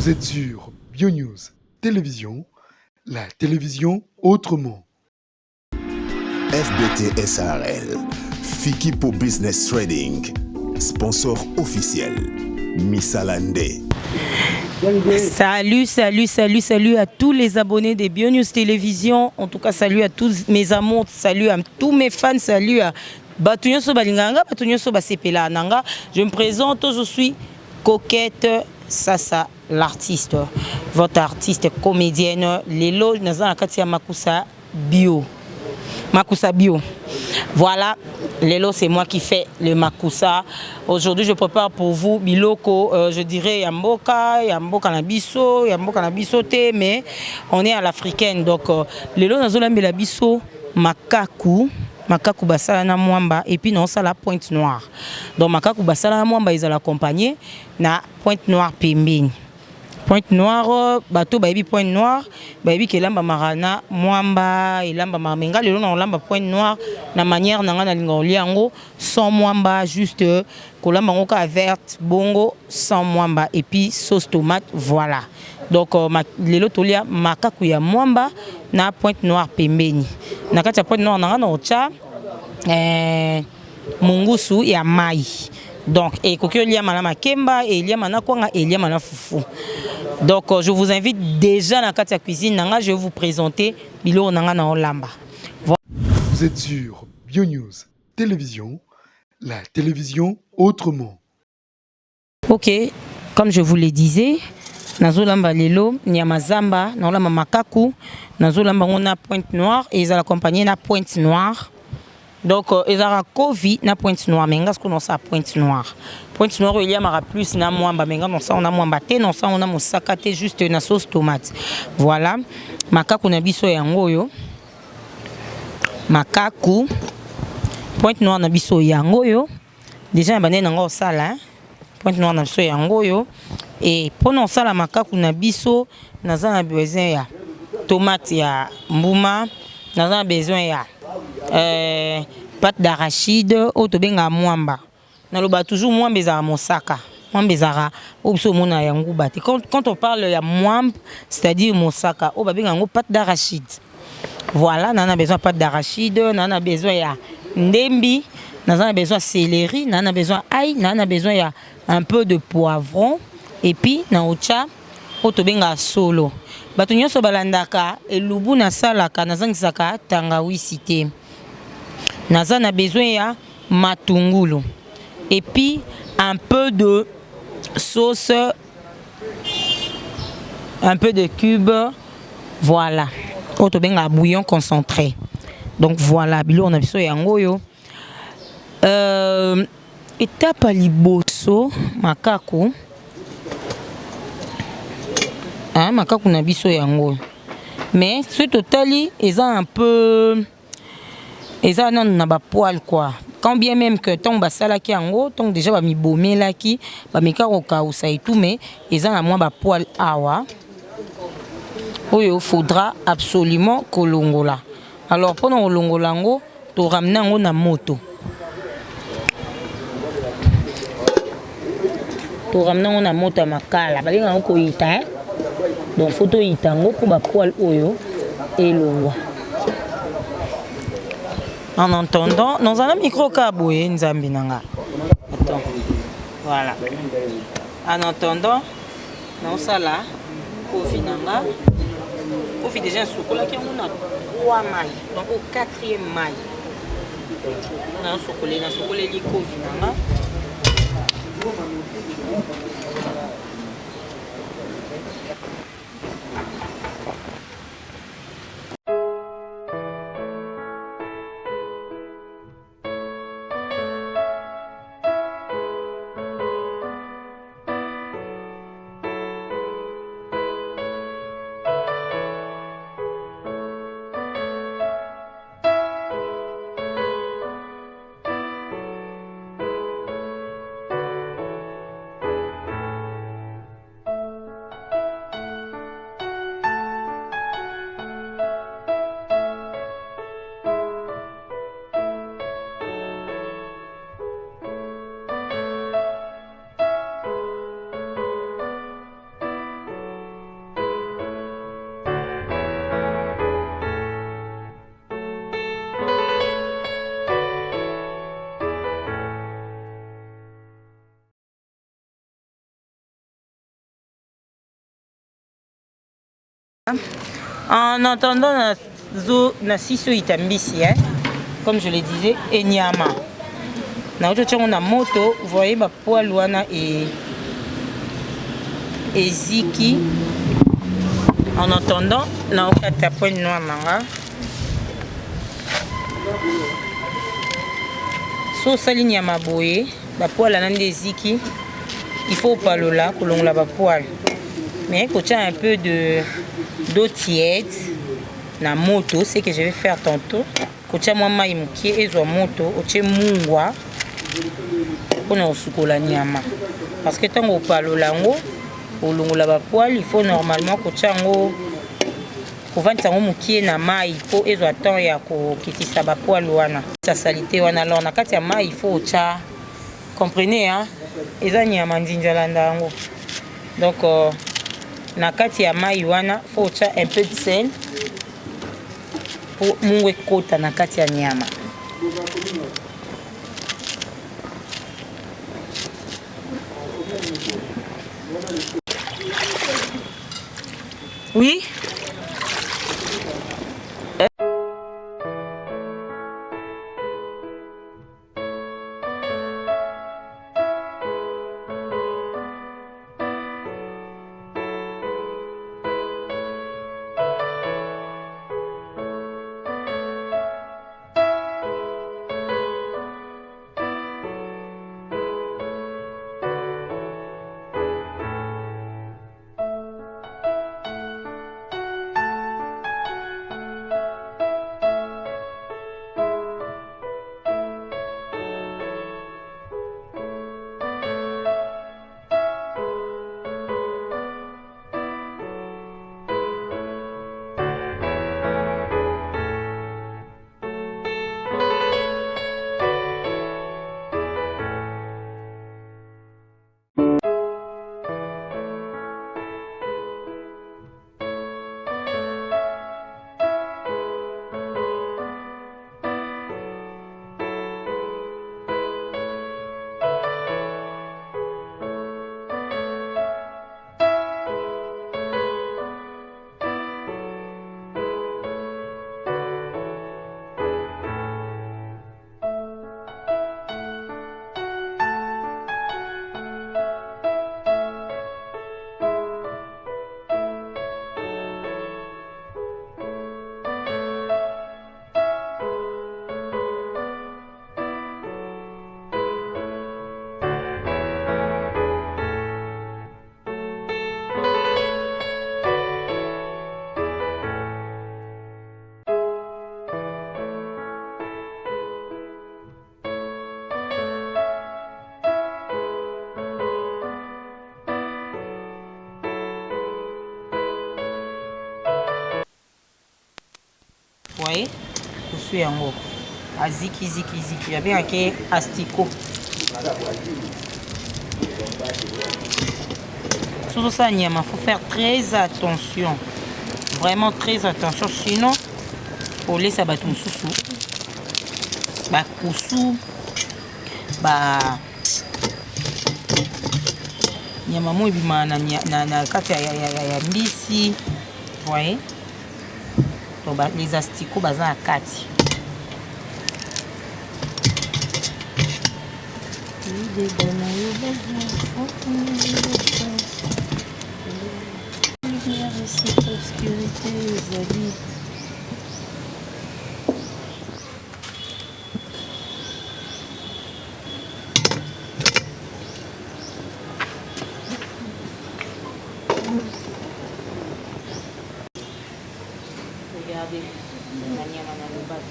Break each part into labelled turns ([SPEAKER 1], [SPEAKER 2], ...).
[SPEAKER 1] Vous êtes sur BioNews Télévision, la télévision autrement.
[SPEAKER 2] FBT SARL, Fikipo Business Trading, sponsor officiel, Missalande.
[SPEAKER 3] Salut à tous les abonnés de BioNews Télévision. En tout cas, salut à tous mes amours, salut à tous mes fans, salut à Batunyo Sobalinganga, Batunyo Sobasepela Nanga. Je me présente, je suis Coquette Sasa, l'artiste, votre artiste comédienne. Lelo Nazana Katia Makusa Bio. Makusa Bio. Voilà, Lelo, c'est moi qui fais le Makusa. Aujourd'hui, je prépare pour vous Biloko, je dirais Yamboka Nabiso, Yamboka Nabiso te, mais on est à l'africaine. Donc, Lelo Nazola Mbelabiso, Makaku basala na mwamba, et puis non, ça la pointe noire. Donc, Makaku basala na mwamba, ils ont accompagné na pointe noire pembeni. Pointe noire, bateau baby pointe noire, baby qui lamba marana, mwamba, et lamba marmenga, le long lamba pointe noire, na manière nanga lingo sans mwamba, juste kolamba ngoka verte, bongo, sans mwamba, et puis sauce tomate, voilà. Donc, le lot tolia makaku ya mwamba, na pointe noire pembeni. Na kati ya pointe noire nanga na ocha, mungusu ya mai. Donc, et kokyo liya malama kemba, et liya mana kwanga, et liya mana fufu. Donc, je vous invite déjà dans la cuisine. Je vais vous présenter Bilo Nanga na Olamba.
[SPEAKER 1] Vous êtes sur BioNews Télévision, la télévision autrement.
[SPEAKER 3] Ok, comme je vous le disais, Nazolamba Lelo, Nyamazamba, Nolamba Makaku, Nazolamba on a pointe noire et ils ont accompagné na pointe noire. Donc, ils ont Covid na pointe noire, mais qu'est-ce qu'on a ça pointe noire? Pointe noire, il y a plus na mwamba, mais on a mwamba te, non ça on a moussakate juste na sauce tomate. Voilà, makaku na biso yango yo. Makaku, pointe noire na biso yango yo. Déjà bané nango sala, pointe noire na biso yango yo. Et pendant ça la makaku na biso, naza na besoin ya tomate ya mbuma, naza na besoin ya pâte d'arachide au tobenga mwamba. Naloba toujours mwamba ezara mosaka. Mwamba ezara obiso mona yango bate. Quand on parle ya mwamba, c'est-à-dire mosaka, o babenga yango pâte d'arachide. Voilà, nana besoin pâte d'arachide, nana besoin ya ndembi, nana besoin céleri, nana besoin ail, nana besoin ya un peu de poivron et puis na ocha o tobenga solo. Bato nyonso balandaka elubu na salaka nazangisaka tangawizi te. Naza na besoin ya matungulu et puis un peu de sauce, un peu de cube, voilà. Auto benga bouillon concentré. Donc voilà, bilo on a besoin yango yo. Étape liboso makaku. Hein, makaku na biso yango. Mais ce totali est un peu et ça n'a pas poil quoi. Quand bien même que ton basala qui en haut, ton déjà va mi bomé là qui, va mi karoka ou ça et tout, mais et ça n'a moins pas poil awa. Oui, il faudra absolument kolongola. Alors pendant longolango, tu ramènes on a moto. Tu ramènes on a moto à makala. Parce que on ko ita. Donc photo itango pour ba poil oyo et longwa. En entendant, nous avons un micro kaboué, nous avons binanga. Attends, voilà. En entendant, nous sommes là, Kofi nanga. Kofi déjà un chocolat qui a 3 mailles, donc au 4e maille. On a un chocolat qui Kofi nanga. En attendant na siso itambisi, comme je le disais, et nyama. Na moto, vous voyez ma poêle wana et ziki. En attendant, na okata poêle noire nanga. So sali nyama boye, ba poêle nande ziki. Il faut pas là que l'on la ba poêle. Mais quand un peu d'eau tiède na moto, c'est que je vais faire tantôt. Quand tu as moi maï muki et zo moto, tu mungwa pour na sukola nyama. Parce que tant au palo lango, au longo la ba poêle, il faut normalement que tu ango ko vanta ngo muki na maï pour ezo attend ya ko kitisa ba poêle wana. Sa salité wana alors na kati ya maï il faut cha comprenez hein, eza nyama ndinjala ndango. Donc na kati ya mai wana faut cha un peu de sel pour mungwe kota na kati ya nyama. Oui. voyez, je suis en haut. Aziki, ziki, ziki. Il y a bien un asticot. Sur ça, il faut faire très attention. Vraiment très attention. Sinon, pour laisser ça battre sous. Bah, kousou. Bah. Nyama mo ibima na kati ya mbisi. Voyez? Donc les asticots baza à kati. Cette obscurité, les amis. Regardez, la niama na le bas.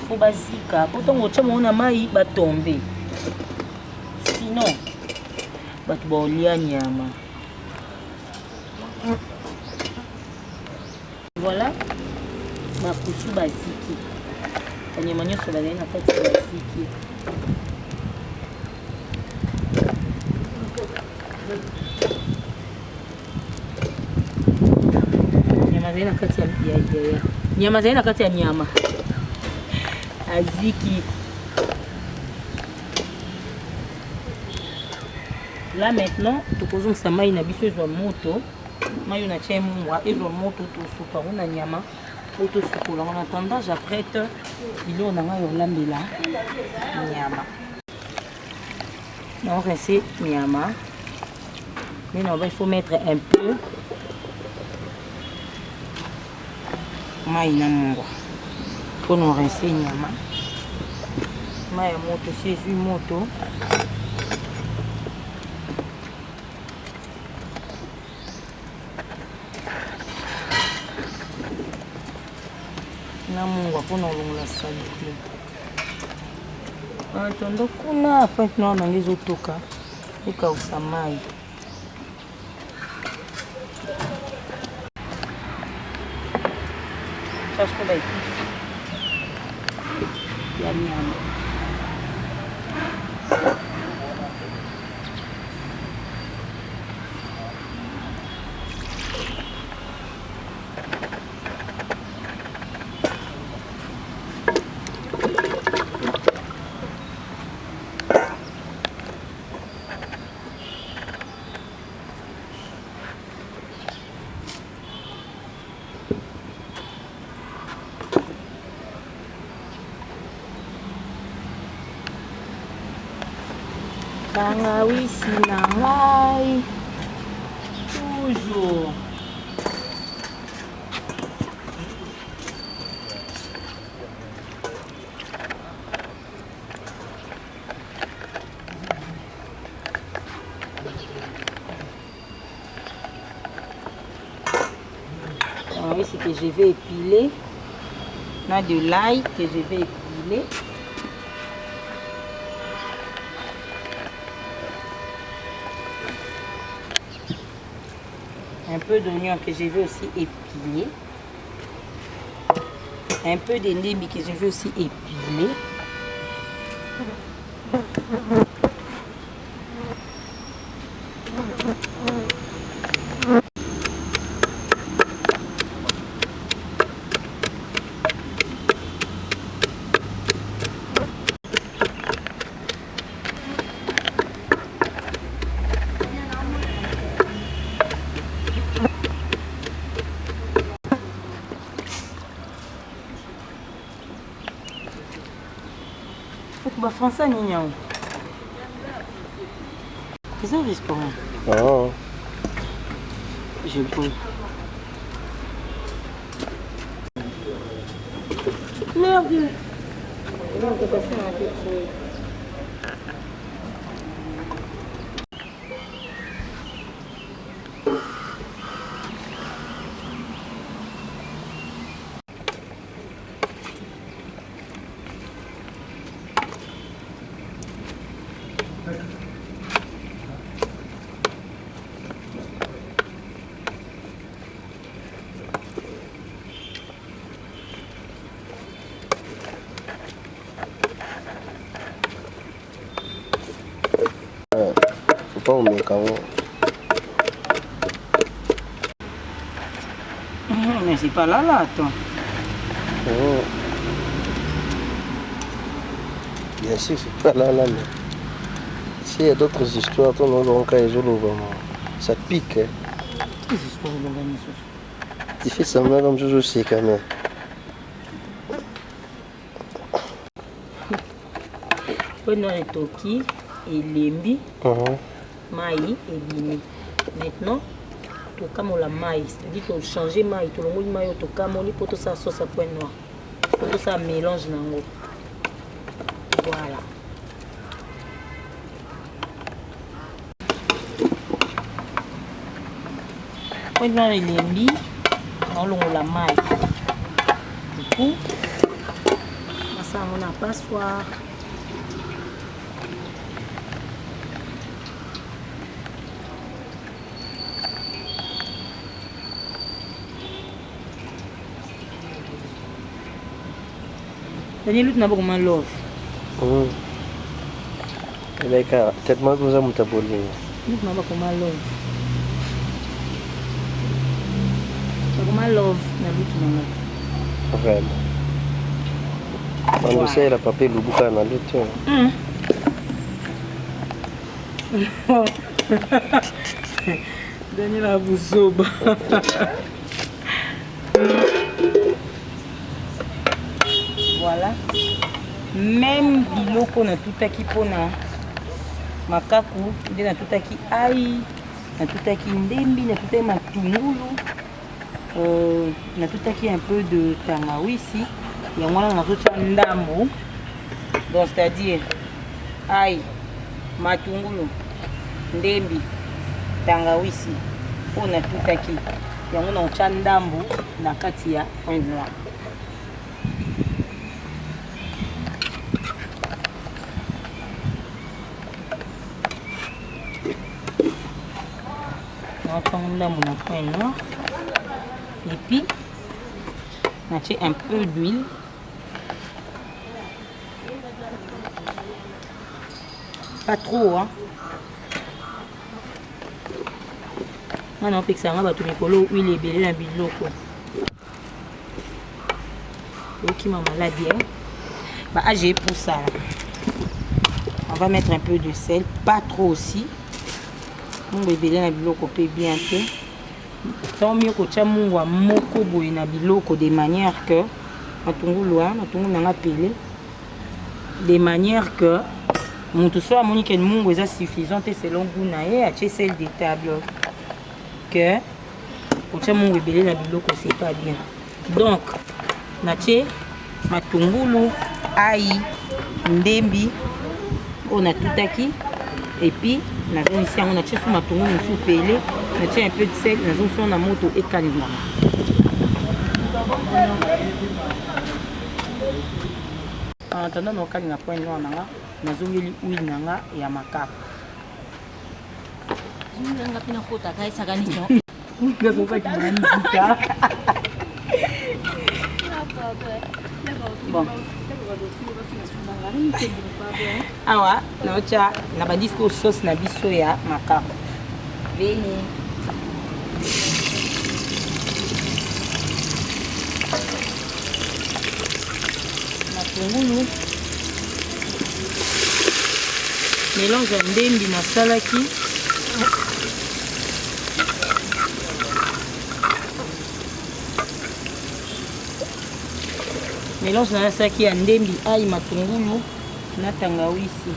[SPEAKER 3] Faut basika, pourtant on tient mon amai va tomber. Sinon, va te bolia niama. Voilà, ma poussou basiki. On y a manié sur la laine à fait basiki. Nyama zaina kati ya nyama aziki Là maintenant, tu causes ça maï na biso ezwa moto. Maï na tient moi ezwa moto to soupa on a nyama. Auto soukola en attendant j'apprête bilo na nga yo lambela nyama. On rincer nyama. Maintenant il faut mettre un peu maï na mongo. Pour nous rincer nyama. Maï moto c'est une moto. Na mungu apona olongola salite atondo kuna après tunaona ngezotoka ekausa mai chaskoba epice ya nyama Banga wisi na ngai toujours banga wisi que je vais épiler. On a de l'ail que je vais épiler. Un peu d'oignon que je vais aussi épiler. Un peu de ndembi que je vais aussi épiler. Bah français nignon. C'est un restaurant.
[SPEAKER 4] Oh.
[SPEAKER 3] Je peux. Merde. On peut passer un peu trop.
[SPEAKER 4] Faut pas oublier quand même.
[SPEAKER 3] Mais c'est pas là, attends.
[SPEAKER 4] Oh. Bien sûr, c'est pas là, mais s'il y a d'autres histoires, ça pique. Hein.
[SPEAKER 3] Quelles histoires de l'organisation?
[SPEAKER 4] Tu fais semblant comme je sais quand même.
[SPEAKER 3] On a les toki et lembi, maï et bimi. Maintenant, tu as la maï, c'est-à-dire que tu changes maï, tu as le maï, tu as pour tout ça sauce à point noir. Pour tout ça mélange nango. Voilà. On a les lembi, on a la maï. Du coup, ça on a passoire. Daniel lutte n'a pas comment love.
[SPEAKER 4] Like tellement que vous avez mutaboli.
[SPEAKER 3] Lutte n'a pas comment love. Pas comment love na lutte n'a.
[SPEAKER 4] Vraiment. Quand vous savez la papier le boucan na lutte.
[SPEAKER 3] Daniel Abuzoba. Voilà. Même biloko na tutaki pona makaku, nde na tutaki ai, na tutaki ndembi, na tutaki matungulu, na tutaki un peu de tangawizi. Et on a un ndambo. Donc c'est-à-dire ai, matungulu, ndembi, tangawizi, on a tutaki. Et on a un ndambo na kati ya point noir. Mon point noir. Et puis on a un peu d'huile. Pas trop, hein. Non, non, ça va tout les huile et belé dans biloko. Ok, maman l'a bien. Bah, j'ai pour ça. On va mettre un peu de sel, pas trop aussi. Mon bébé na biloko pe bien fait. Tant mieux que tu as mon moko boy na biloko de manière que matungulu na pelé de manière que mon tout soit moni que mon est suffisant et selon goût na et à celle des tables que pour tu as mon bébé na biloko c'est pas bien. Donc na che matungulu aïe ndembi on a tout acquis et puis na zone ici on a che sous matungulu sous pelé na che un peu de sel na zone sur na moto et calme. En attendant nos calme na point noir nanga na zone huile nanga ya makapu.
[SPEAKER 5] Nanga pina kota kai sagani no.
[SPEAKER 3] Ngazo kwa kinanizika. Bon. Awa, naocha na badisco sauce na biso ya makapu. Veni. Matungulu. Mélange ya ndembi na salaki. Mélange na salaki ya ndembi, aïe, matungulu na tangawizi.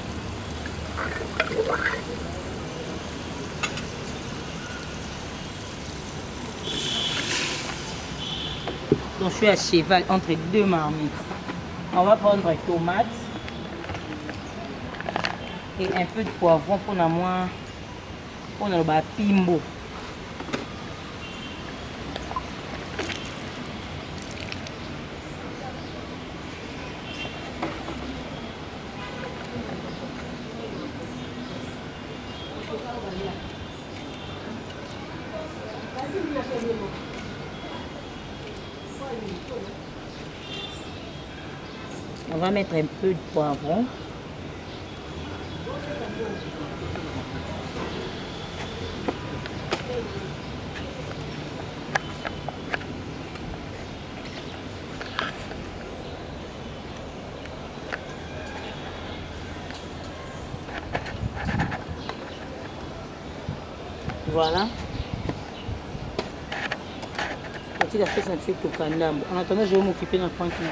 [SPEAKER 3] Donc je suis à cheval entre deux marmites. On va prendre tomate et un peu de poivron pour la moins pour le pimbo. On va mettre un peu de poivron. Voilà. Et la sauce un peu au kandambo. En attendant, je vais m'occuper d'un point qui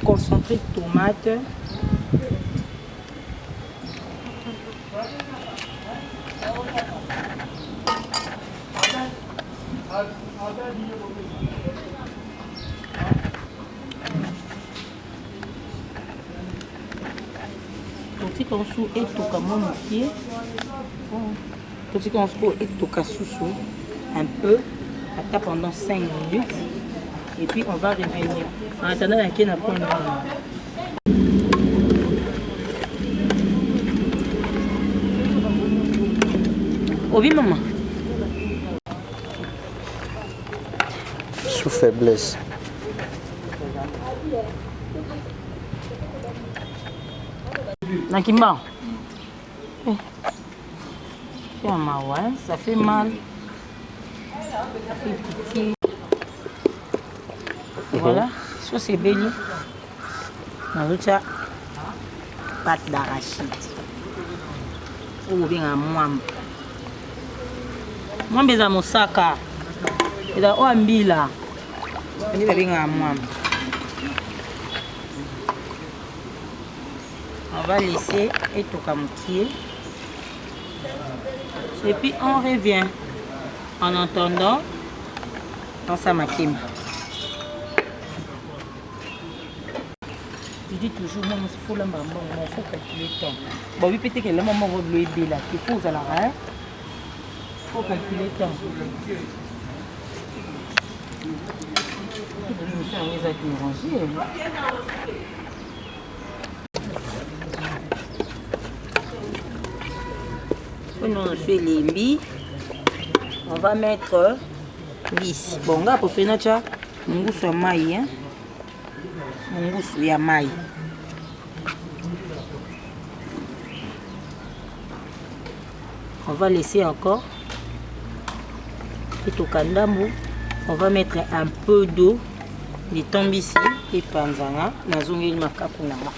[SPEAKER 3] concentré de tomate. Totika osu etoka mo mokie. Totika osu etoka susu un peu, attends pendant 5 minutes. Et puis on va revenir. En attendant, il y a un point. Oui, maman.
[SPEAKER 4] Sous faiblesse.
[SPEAKER 3] Nakimba. Ça fait mal. Ça fait pitié. Voilà. Ça c'est béni. On a pâte d'arachide. Ou bien un mwam. Mwam est à Mosaka. Il a Oambila. Il a bien un mwam. On va laisser et tout comme qui est. Et puis on revient. En attendant, dans sa maquille. Je dis toujours, il faut calculer le temps. Bon, oui, peut-être que le moment où le est là, il faut à l'arrêt. Il faut calculer le temps. On fait les lits. On va mettre 10. Bon, là, pour finir, tu as mon goût sur maï. Mon goût sur maï. On va laisser encore. Et au kandambo, on va mettre un peu d'eau. Les tombes ici et panzanga. Nazongi makakunama.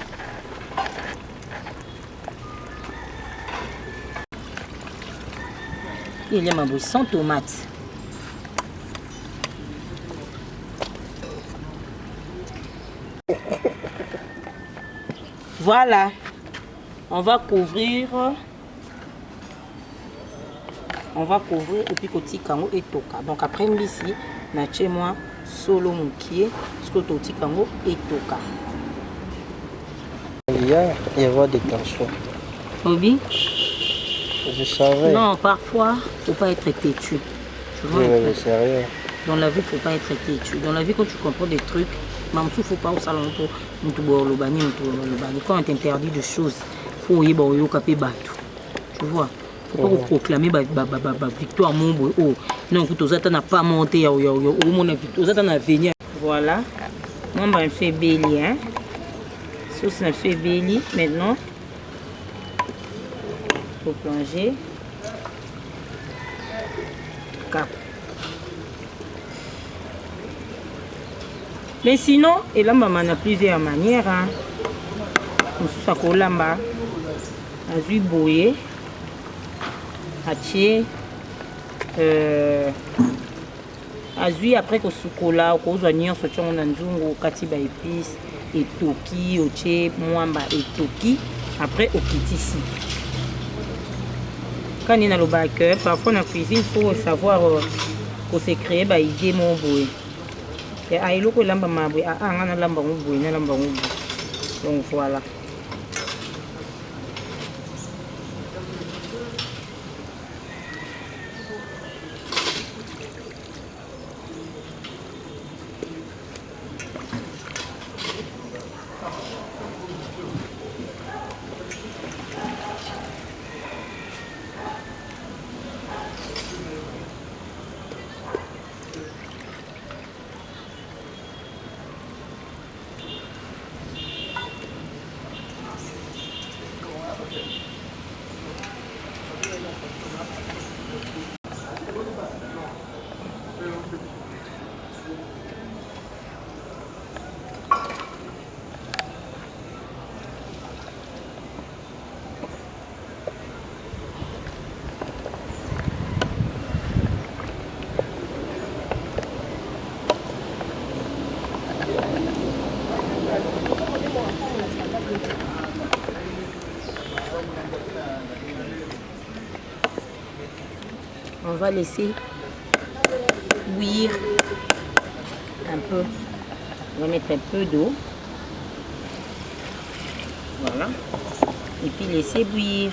[SPEAKER 3] Il y a ma bouille sans tomate. Voilà. On va couvrir. On va couvrir et puis côté kango et toka. Donc après ici, na chez moi solo mukie, ce que côté kango et toka.
[SPEAKER 4] Il y a des tensions.
[SPEAKER 3] Obi?
[SPEAKER 4] Je savais.
[SPEAKER 3] Non, parfois, il ne faut pas être têtu. Tu vois,
[SPEAKER 4] mais sérieux.
[SPEAKER 3] Dans la vie, il ne faut pas être têtu. Dans la vie, quand tu comprends des trucs, il ne faut pas au salon pour quand on t'interdit de choses, il faut y aller au capé bateau. Tu vois? Il ne faut pas proclamer victoire. Oh, non, écoute, aux n'a pas monté. Aux n'a venu. Voilà. Moi, je fais béli. Hein? Sauce, je fais béli. Maintenant, pour plonger. Cap. Mais sinon, et là, maman a plusieurs manières. Hein. On se fait lamba, azui boye, atie, azui après que sukola, que vous avez sur ton nanjungu, katiba épice, et toki, oche, mwamba et toki, après au kitisi. Quand on est dans le bac, parfois dans la cuisine, il faut savoir qu'on s'est créé une idée mon boy. Et à il faut lamba mabwe, à un an lamba mabwe, na lamba mabwe. Donc voilà. on va laisser bouillir un peu. On va mettre un peu d'eau. Voilà. Et puis laisser bouillir.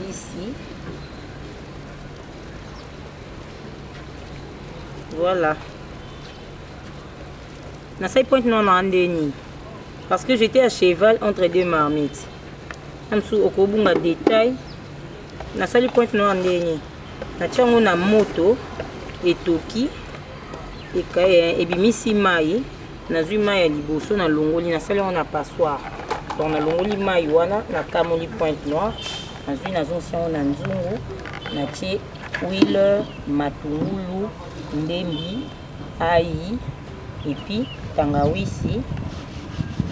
[SPEAKER 3] Ici. Voilà. Na sai point non andeni. Parce que j'étais à cheval entre deux marmites. Amsu okobunga détail. Na sali point non andeni. Na chango na moto etoki et bimisi mai na zui mai ya liboso na longoli na sali on a passoire. Donc na longoli mai wana na kamoli point noir. Ensuite, nous avons na nzungu, na tie huile, matungulu, ndembi, aïe et puis tangawizi.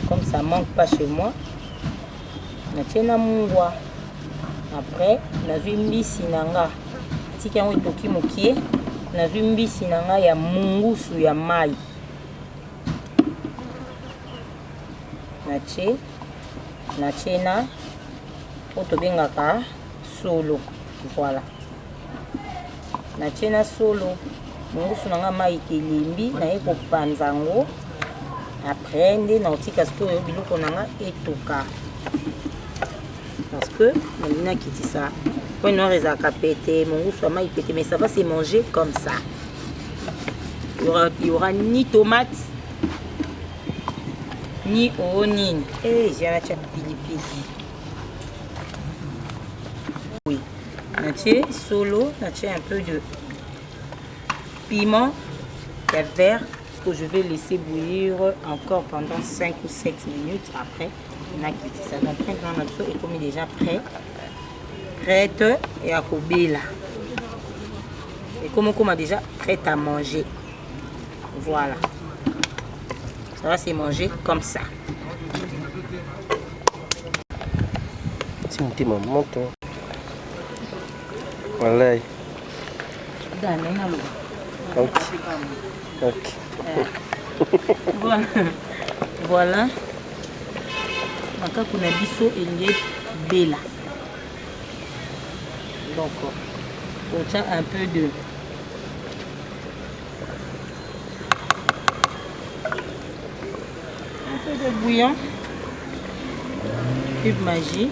[SPEAKER 3] Comme ça manque pas chez moi. Na tie na mungwa. Après, nous avons mbisi nanga. Tika ngo etoki mokie, nous avons mbisi nanga ya mungusu ya mai. Na tie na otobengaka solo. Voilà. Na tiena solo. Mungusu nanga mai kelimbi na eko panzango. Après nde na otika sikoyo biloko nanga etoka. Parce que na kiti ça. Point noir ezaka pété, mungusu mai pété, mais ça va se manger comme ça. Il y aura ni tomate ni onion. Eh, j'ai la pilipili. Oui, natie solo, natie un peu de piment vert que je vais laisser bouillir encore pendant 5 ou 7 minutes. Après, on a quitté ça. Donc maintenant notre sauce est comme déjà prête et à kobela. Et comme on a déjà prête à manger. Voilà. Ça va se manger comme ça.
[SPEAKER 4] Si mon témoin monte. Voilà. Ok.
[SPEAKER 3] Voilà. Voilà. Makaku na biso elingi bela. Donc on tient un peu de bouillon, cube magie.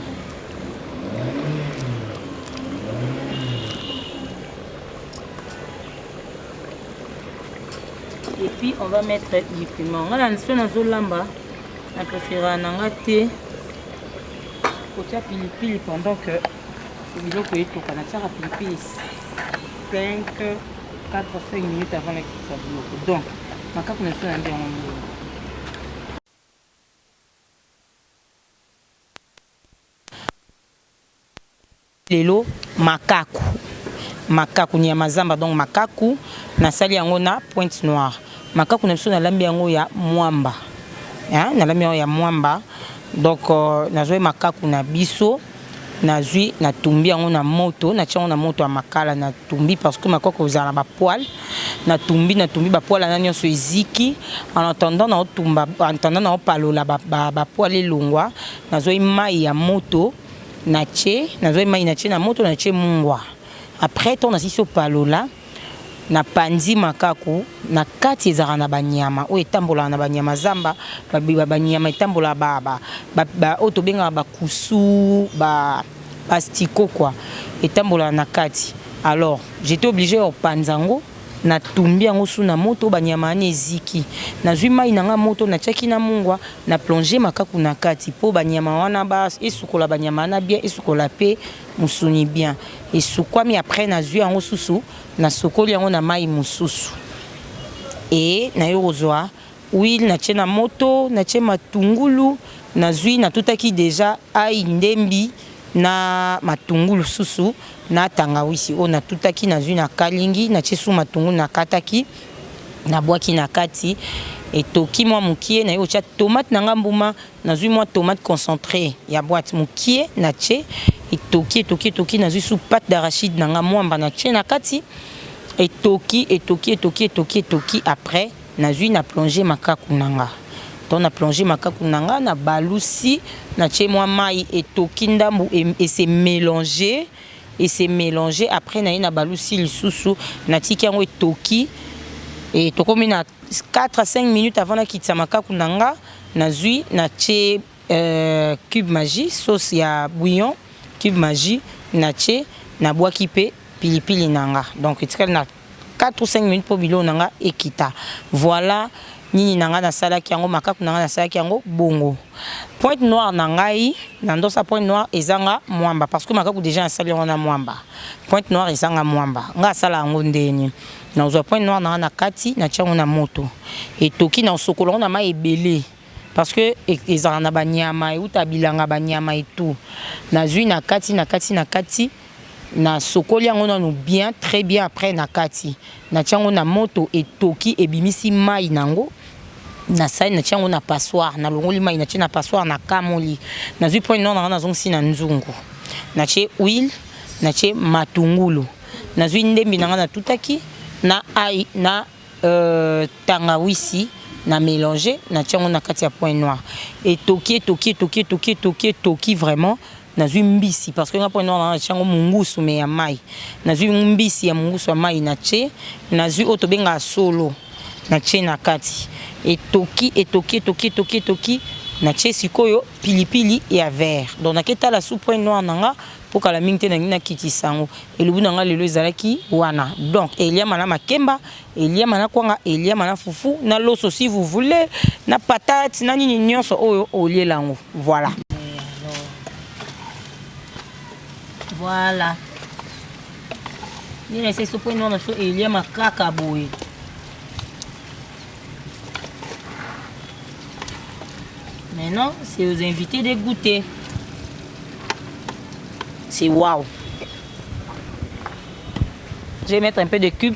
[SPEAKER 3] Et puis on va mettre du piment. On va lancer lamba. On préfère nangaté. Côté pilipili pendant que biloko est au canada pilipili 4 5 minutes avant la cuisson. Donc, ma carte ne fait un bien. Lelo makaku. Makaku ni ya mazamba, donc makaku na sali yango na pointe noire. Makaku na biso na lambi yango ya mwamba. Hein, na lambi yango ya mwamba. Donc nazoi makaku na biso nazui na tumbi yango na moto, na tiango na moto ya makala na tumbi parce que makaku ozala ba poil. Na tumbi ba poil na nyonso eziki en attendant na otumba en attendant na opalola ba poil elongwa. Nazoi mai ya moto na che, nazoi mai na che na moto na che mungwa. Après, on a si sur palola, na panzi makaku, na kati ezara na banyama, o etambola na banyama zamba, banyama etambola ba otobenga ba kusu, ba pastiko quoi, etambola na kati. Alors, j'étais obligé au panzango na tumbi yango su na moto banyama ane ziki. Na zui mai nanga moto na chaki na mungwa, na plonger makaku na kati po banyama wana ba esukola banyama na bien esukola pe musuni bien. Et soukwami après na zui yango susu na sokoli yango na mai mususu. Et na yorozwa huile na chena moto na che matungulu na zui na tutaki déjà ai ndembi na matungulu susu na tangawisi o na tutaki na zui na kalingi na chesu matungulu na kataki na bwaki na kati et toki moi mukie na yo cha tomate na ngambuma na zui moi tomate concentré ya boîte mukie na che et toki nazui sous pâte d'arachide nanga mwamba na tche na kati et toki après nazui na plongé makaku nanga donc na plongé makaku nanga na balusi na tche mwa mai et toki ndambu et c'est mélangé après na balusi lisusu na tiki yango et toki et tokomi na 4 à 5 minutes avant na kitsa makaku nanga nazui na tche cube magie sauce ya bouillon cube magie na tche na boaki pe pilipili nanga donc etikali na 4 ou 5 minutes pour bilo nanga ekita voilà nini nanga na salaki yango makaku nanga na salaki yango bongo pointe noire nangai na ndosa pointe noire ezanga mwamba parce que makaku déjà na sali yango na mwamba pointe noire ezanga mwamba nga sala yango ndeni na uzwa pointe noire nanga na kati na tiango na moto et toki na sokolo na mai ebele parce que ezanga na banyama euta bilanga banyama et tout nazui na kati na sokoli yango nanu bien très bien après na kati na tiango na moto et toki ebimisi mai nango na sai na tiango na passoire na longoli mai na tia na passoire na kamoli nazui point non na zongsi na nzungu na tie huile na tie matungulu nazui ndembi nanga na tutaki na ai na tangawisi na mélanger na tiango na kati ya point noir et toki vraiment nazui mbisi parce que nga point noir na tiango mungusu me ya mai nazui mbisi ya mungusu ya mai na tche nazui otobenga solo na tche na kati et toki na tche sikoyo pilipili ya vert donc na keta la sous point noir nanga pour kala mingte na ngina kiti sango elubu nanga lelo ezalaki wana donc eliama na makemba eliama na kwanga eliama na fufu na loso si vous voulez na patate na nini nyonso oyo olielango voilà voilà ni c'est ce point noir na so eliama kaka boye maintenant c'est aux invités de goûter. C'est waouh. Je vais mettre un peu de cube.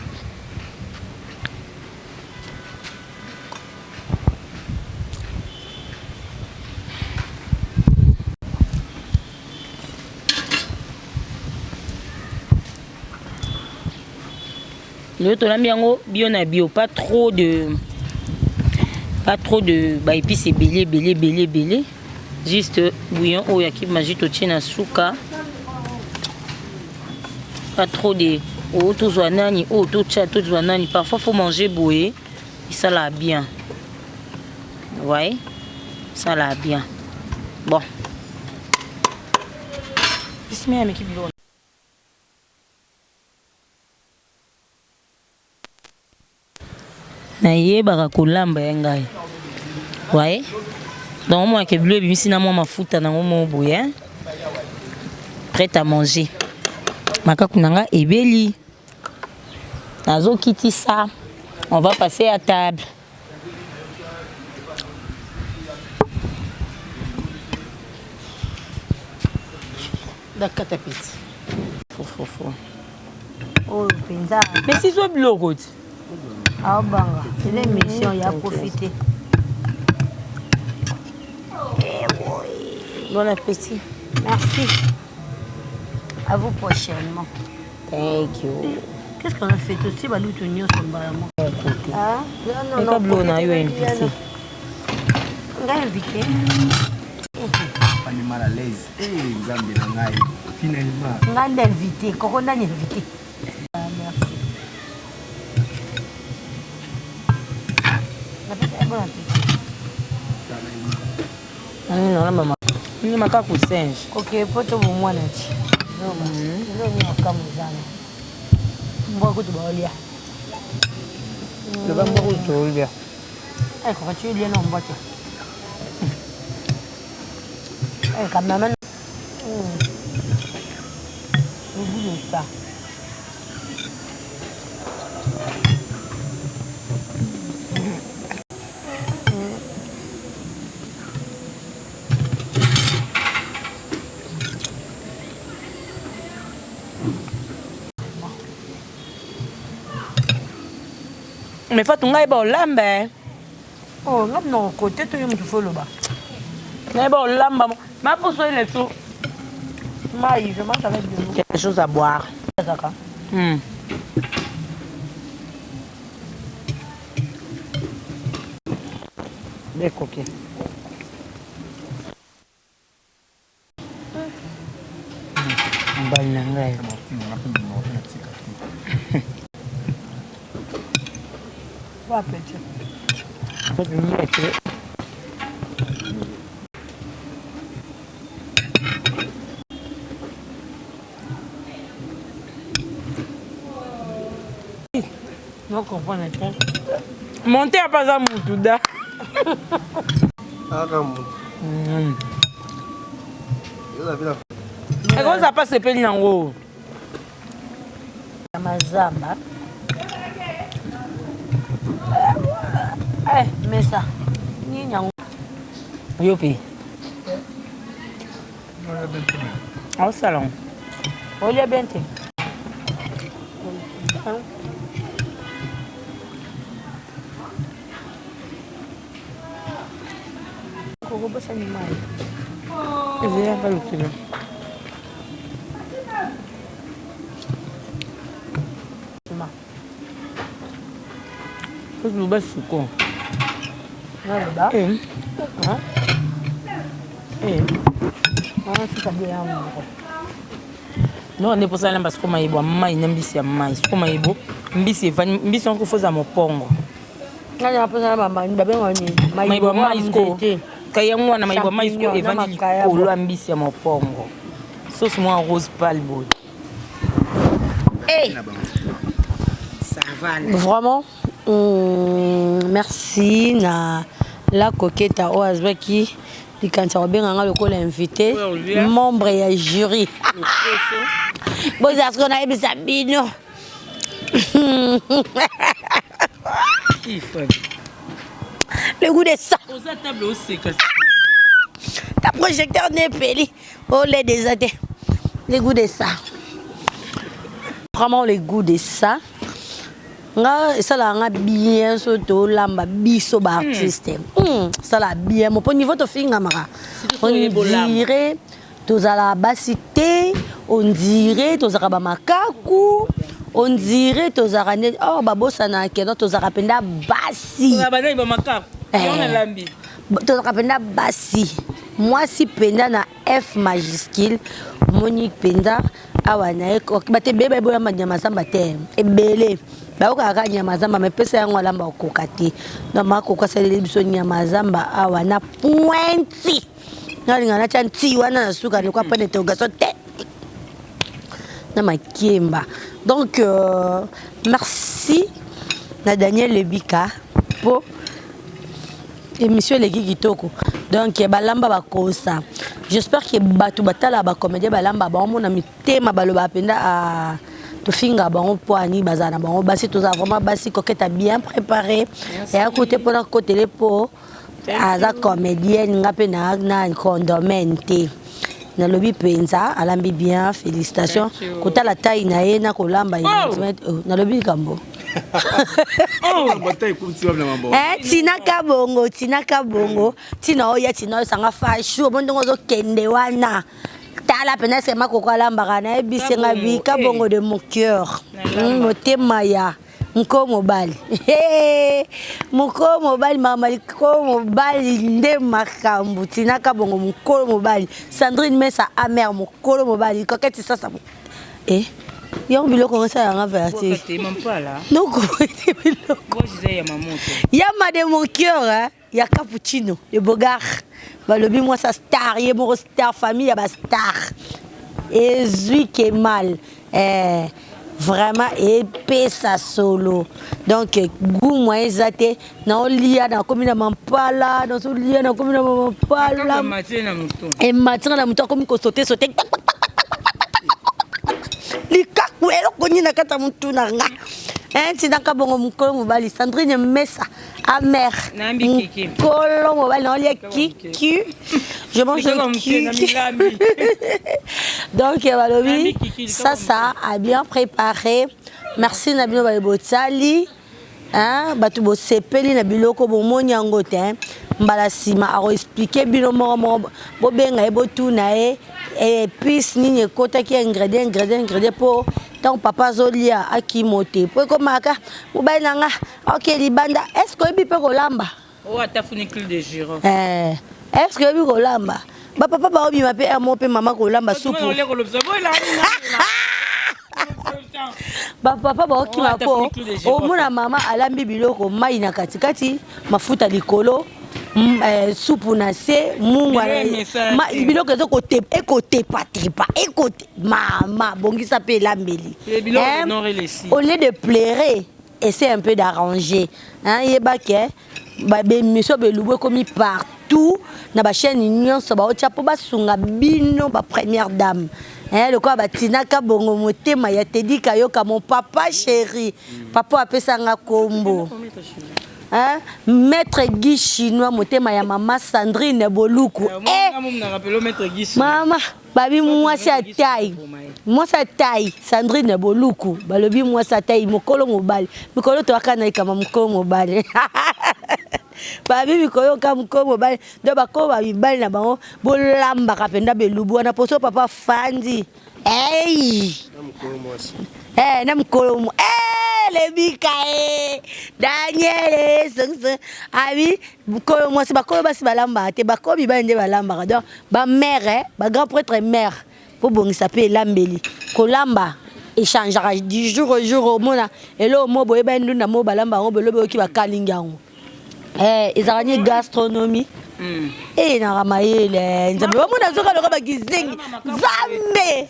[SPEAKER 3] Le tonambiango bio na bio, pas trop de bah épices c'est belé juste bouillon ou yaki magie totie na suka pas trop de oh tout zoanani oh tout chat tout zoanani parfois faut manger boué et ça là bien ouais ça là bien bon bismillah mais qui blonde na yebaka kolamba ya ngai ouais donc moi que bleu bimisi na moi mafuta nango mo boye prêt à manger makaku nanga ebeli nazo kiti ça on va passer à table d'accord tapis fou
[SPEAKER 5] Oh, pinza.
[SPEAKER 3] mais si so bloko
[SPEAKER 5] Ah banga, c'est l'émission, il y a profité.
[SPEAKER 3] Bon appétit.
[SPEAKER 5] Merci. À vous prochainement.
[SPEAKER 3] Thank you.
[SPEAKER 5] Qu'est-ce qu'on a fait aussi? Bah nous tenions son balamon. Ah,
[SPEAKER 3] non, non. On a eu invité.
[SPEAKER 5] On a invité.
[SPEAKER 6] On est mal à l'aise. Finalement.
[SPEAKER 5] On a invité. Corona invité. Merci.
[SPEAKER 3] Non, la maman. Ni makaku singe.
[SPEAKER 5] Ok, poto bo mwana ti. Non, non ni akamu zana. Mbo ko to baolia.
[SPEAKER 3] Le ba mbo ko to olia.
[SPEAKER 5] Eh, ko tu lia no mbote. Eh, quand même. Oublie ça.
[SPEAKER 3] Mais faut tunga iba olambe.
[SPEAKER 5] Oh, non, non, côté, tu me fais le bas.
[SPEAKER 3] Mais iba olamba. Ma pour ça il est tout.
[SPEAKER 5] Maï, je mange avec de l'eau.
[SPEAKER 3] Quelque chose à boire. Des coquets.
[SPEAKER 5] Bon appétit. Non, comprendre.
[SPEAKER 3] Montez à pas à Moutouda. Et comment ça passe épée n'ango?
[SPEAKER 5] Mazamba. Mais ça. Ni n'yango.
[SPEAKER 3] Yopi. Au salon.
[SPEAKER 5] Olha bien te. Koko bossa animal.
[SPEAKER 3] Viens pas le kilo. Faut que je baisse ce con.
[SPEAKER 5] Là-bas.
[SPEAKER 3] Eh.
[SPEAKER 5] C'est ça bien.
[SPEAKER 3] Non, on est pour ça parce que maïbo, maï n'embisi à maï. Ce que maïbo, mbisi vani, mbisi on fait à mon pongo.
[SPEAKER 5] Là, j'ai posé la maman, il va
[SPEAKER 3] Maïbo maïs ko. Kaya mwana maïbo maïs ko et vani kolo mbisi à mon pongo. Sauce moi rose pâle beau.
[SPEAKER 5] Hey.
[SPEAKER 3] Ça va.
[SPEAKER 5] Vraiment, merci na la coquette à Oazbeki. Quand ça va bien, on a le col invité, membre et jury. Bon, est-ce qu'on a aimé ça, Bino? Le goût de ça. Ta projecteur n'est peli. Oh, les désatés. Le goût de ça. Vraiment, le goût de ça. Ça l'a bien surtout lamba biso ba artiste. Ça l'a bien mon niveau to finga mara. On dirait tous à la basité, on dirait tous à makaku, on dirait tous à oh babo sana keno tous à penda basi.
[SPEAKER 3] On a bana ba makaku. On a lambi.
[SPEAKER 5] Tous à penda basi. Moi si penda na F majuscule, Monique penda awana ko bate bebe boya manyama samba te. Ebele. Baoka nyama zamba mepesa yango alamba okokati na makoko saleli biso nyama zamba awa na pointi ngalinga na chanti wana na suka ni kwa pene togaso te na makemba. Donc merci na Daniel Lebika pour émission leki kitoko. Donc balamba bakosa. J'espère que batu batala ba comédie balamba ba mona mitema baloba penda a to finga bango poani bazana bango basi to za vraiment basi coquette bien préparé et à côté pour la côté les po aza comédienne ngape na condomente na lobi penza alambi bien félicitations kota la taille na ye na kolamba na lobi kambo tina kabongo tina oya tina sanga fashu bondongo zo kende wana tala pena sema kokola mbakana ebisenga bika bongo de mon cœur motema ya mko mobali mama ko mobali nde makambu tinaka bongo mko mobali Sandrine Mesa amer mko mobali koketi sasa Yon biloko ngasa yanga verti. Non ko biloko. Yama de mon cœur ya cappuccino le bogar. Balobi moi sa star, yé mon star famille ya ba star. Et Zui Kemal vraiment épais sa solo. Donc goût moi ezate na olia na komina mampala, na olia na komina mampala. Et matin na muto comme ko sauter likaku elo koni na kata mutu na nga tinaka bongo mukolo mobali Sandrine Mesa amer mukolo mobali na olia kiki je mange kiki donc balobi ça a bien préparé merci na bino balibotali batu bo sepeli na biloko bomoni yango te mbala sima a expliquer bino mo bo benga e botuna épice nini ekotaki ingrédient po tant papa zolia akimote po komaka mobali nanga ok libanda est-ce que oyebi pe kolamba
[SPEAKER 3] ata funicule de giro
[SPEAKER 5] est-ce que oyebi kolamba bapapa baobima pe mo pe mama kolamba supu bapapa baokima po omona mama alambi biloko mai na katikati mafuta likolo supu na se mungwa biloko ezo ekotepatepa mama bongisa pe elambeli au lieu de pleurer essaie un peu d'arranger yebake bamiso belubu ekomi partout na bachaîne nyonso baotia po basunga bino bapremière dame le quoi batinaka bongo motema ya tedi kayoka mon papa chéri papa apesanga kombo maître Guy chinois motema ya mama Sandrine Boluku mama babi mwasi ya taille Sandrine Boluku balobi mwasi ya taille mokolo mobali mikolo to akana ikama mokolo mobali babi mikolo ka mokolo mobali ndo bako babi bali na bango bolamba kapenda belubu wana poso papa fandi na mokolo lebika Daniel abi mokolo mwasi bakolo basi balamba te bakobi bande balamba donc ba mère ba grand prêtre mère pour bongisa pe lambeli kolamba échangera du jour au jour au mona elo mo boye ba ndunda mo balamba ngo belobe oki bakalinga ngo ezarani gastronomie na ramayele nzambe ba mona zoka loka bagizengi zambe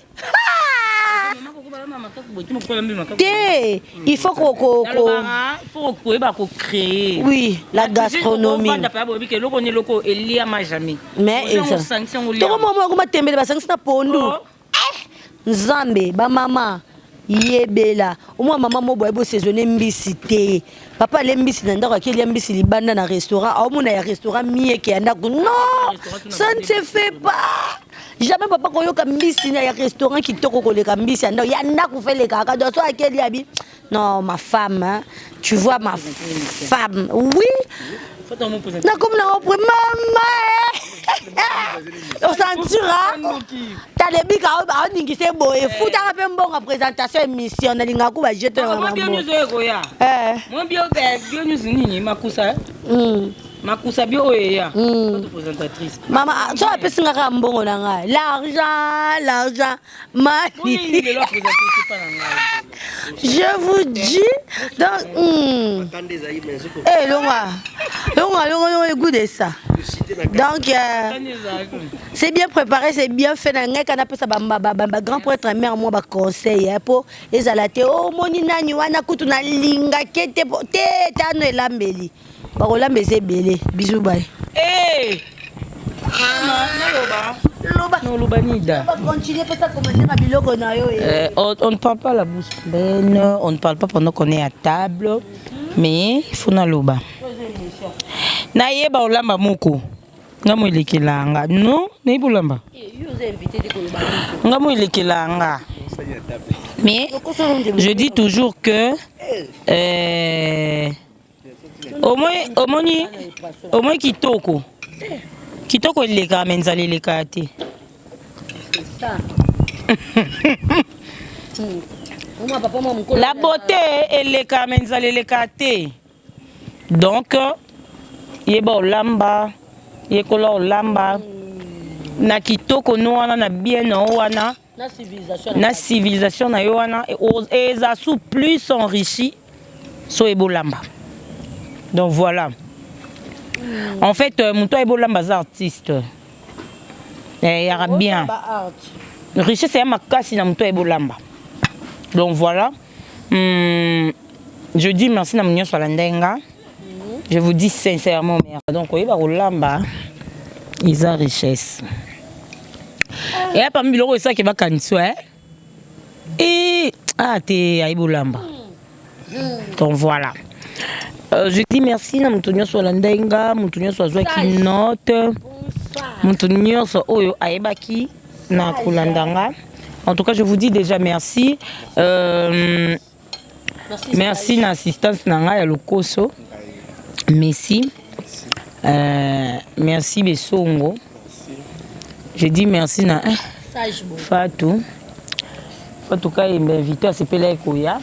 [SPEAKER 5] il faut créer oui la gastronomie mais nzambe ba mama yebela omwa mama mo boye bo saisonner mbisi te papa le mbisi na ndako akeli mbisi libanda na restaurant omuna ya restaurant mieke ya ndako non ça ne se fait pas jamais papa koyoka mbisi na ya restaurant kitoko koleka mbisi ya ndako ya ndako fait le kaka donc so akeli abi non ma femme hein? Tu vois ma femme oui na comme na opre mama on sentira t'as les bics à on dit c'est beau et fouta un peu bon présentation émission na linga ku ba jeter
[SPEAKER 3] moi bien news nini makusa makusa bio ya présentatrice
[SPEAKER 5] mama so apesinga ka mbongo na ngai l'argent mani je vous dis donc longa écoute de ça donc c'est bien préparé c'est bien fait na ngai kana pesa ba grand prêtre mère moi ba conseil pour ezalate o moni nani wana kutu na linga kete te tano elambeli bakolamba eza ebele bisous bye
[SPEAKER 3] on ne parle pas la bouche pleine, on ne parle pas pendant qu'on est à table, mais il faut na loba. Na yeba olamba moko. Ngamo ilekelanga. Non, ne bolamba. Ngamo ilekelanga. Mais je dis toujours que au moins kitoko ileka menzali ileka te. La beauté ileka menzali ileka te. Donc yeba olamba yekola olamba na kitoko no wana na bien no wana na civilisation na yo wana et ça sous plus enrichi so ebolamba. Donc voilà. En fait, mon toit est beau là, artiste. Il y aura bien. Richesse c'est ma casse dans mon toit est beau là. Donc voilà. Je dis merci à mon Solandenga. Je vous dis sincèrement merci. Donc il va lamba. Ils ont richesse. Et là parmi les ça qui va cancer. Et t'es à Ibolamba. Donc voilà. Je dis merci à Moutounio Solandenga, Moutounio Soazwa qui note, Moutounio So Oyo Aebaki na Kulandanga. En tout cas, je vous dis déjà merci. Merci na assistance nanga ya Lokoso. Merci. Merci Besongo. Je dis merci na Fatou Ka m'a invité à CPL Koya.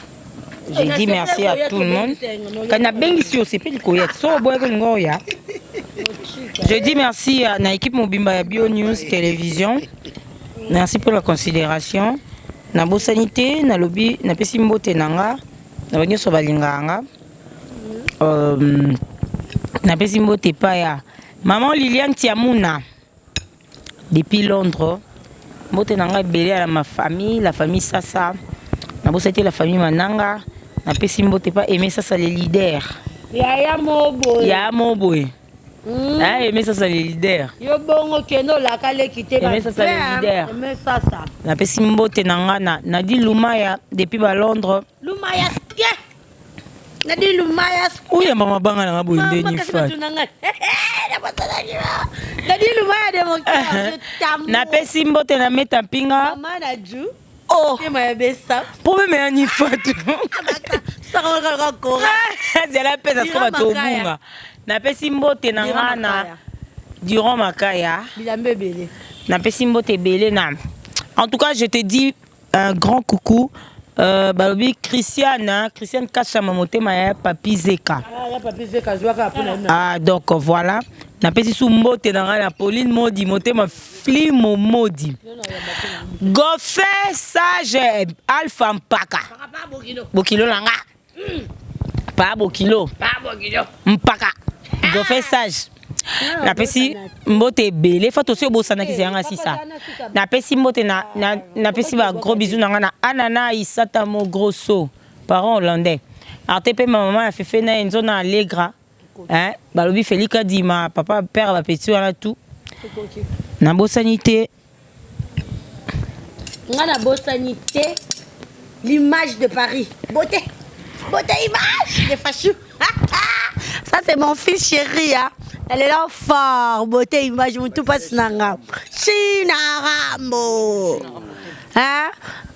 [SPEAKER 3] J'ai dit merci à tout le monde. Quand on a bien ici au CPL Koya, je dis merci à l'équipe Mobimba Bio News Télévision. Merci pour la considération. Na bo sanité, na lobby, na pesimbo tenanga, na banyo so balinganga. Na pesimbo tepaya. Maman Liliane Tiamuna depuis Londres. Mbote nanga belé à ma famille, la famille Sasa. Na bo c'était la famille Mananga. Na pesimbo te pas aimer Sasa les leaders.
[SPEAKER 5] Ya
[SPEAKER 3] Moboy. Ah, aimer Sasa les leaders.
[SPEAKER 5] Yo bongo keno la kale kité ba.
[SPEAKER 3] Aimer Sasa les leaders.
[SPEAKER 5] Aimer Sasa.
[SPEAKER 3] Na pesimbo te nanga na di Lumaya depuis ba Londres.
[SPEAKER 5] Lumaya ske. Na di Lumaya.
[SPEAKER 3] Uya mama banga na boy ndeni fa. Na pesi mbote na meta mpinga.
[SPEAKER 5] Mama na ju.
[SPEAKER 3] Oh.
[SPEAKER 5] Kema ya besa.
[SPEAKER 3] Pobe me ani fatu.
[SPEAKER 5] Saka kala kora.
[SPEAKER 3] Zela pesa sko to bunga. Na pesi mbote na ngana. Durant Makaya.
[SPEAKER 5] Bilambe belé.
[SPEAKER 3] Na pesi mbote belé na. En tout cas, je te dis un grand coucou. Balobi Christiane Kacha Mamote Maya Papi Zeka. Ah, donc voilà. Na pesi sou mbote na Pauline Modi mote ma flimo modi. Gofé sage Alpha Mpaka. Bokilo langa. Pas bokilo. Mpaka. Gofé sage. Na pesi mbote belé fa to se bosana ki yanga sisa. Na pesi mbote na pesi ba gros bisous na Anana Isata mo grosso parents hollandais. Artepe ma maman a fait na enzo na Allegra. Hein, balobi Félix Dima papa père va petit na tout. Na bosanité.
[SPEAKER 5] Na bosanité. L'image de Paris. Beauté. Beauté image de Fachou. Ça c'est mon fils chéri hein. Elle est là fort, beauté image, tout passe nanga. Chinarambo. Hein?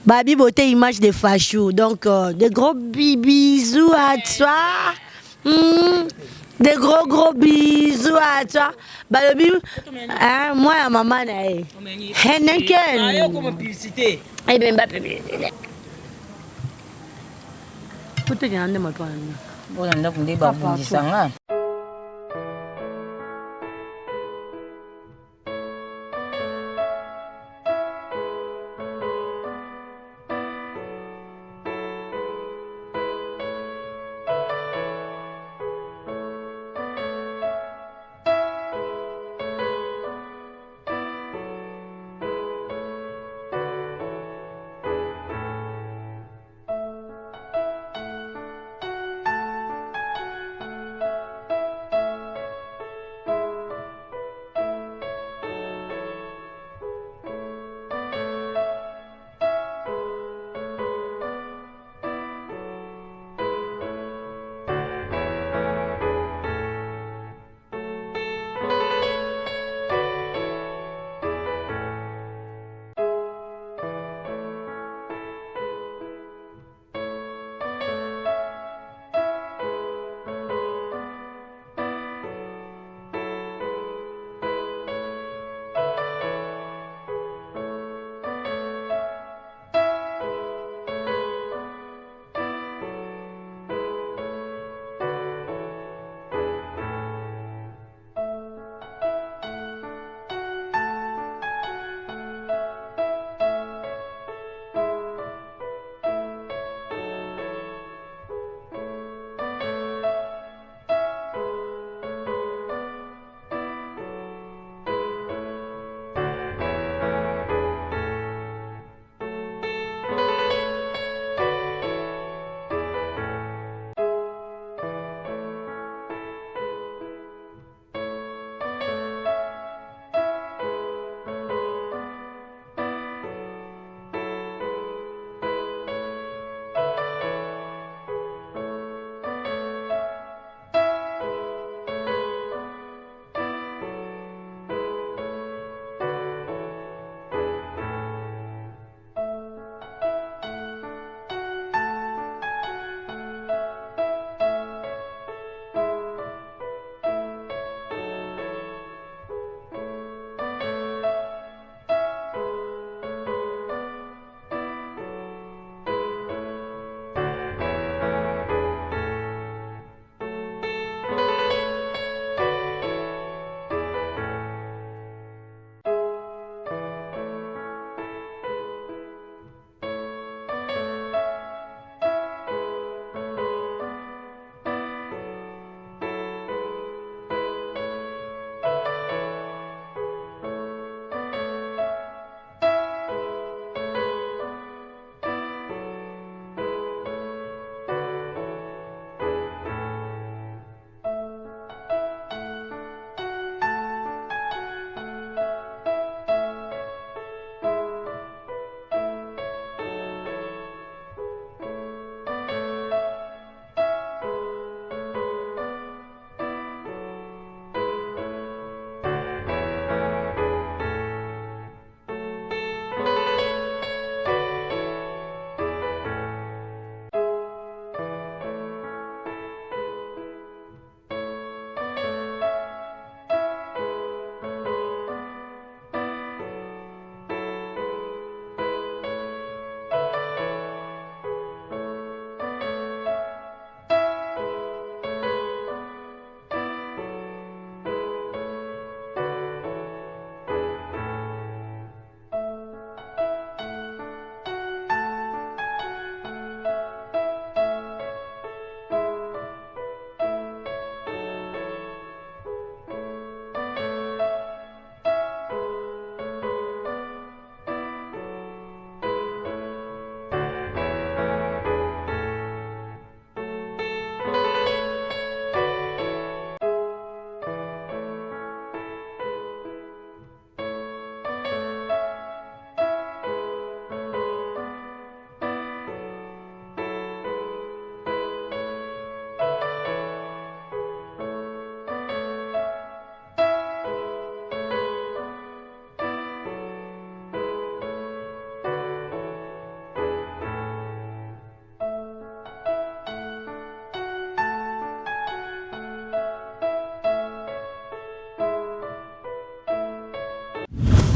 [SPEAKER 5] Babi beauté image de Fachou. Donc des gros bisous à toi. Des gros bisous à toi. Babi hein, moi et maman nae. Henneken.
[SPEAKER 3] Ayo comme publicité.
[SPEAKER 5] Eh ben pas publicité. Tout est grande moi toi.
[SPEAKER 3] Bon nda kunde ba bundisanga.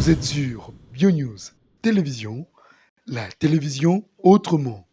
[SPEAKER 1] Vous êtes sur BioNews Télévision, la télévision autrement.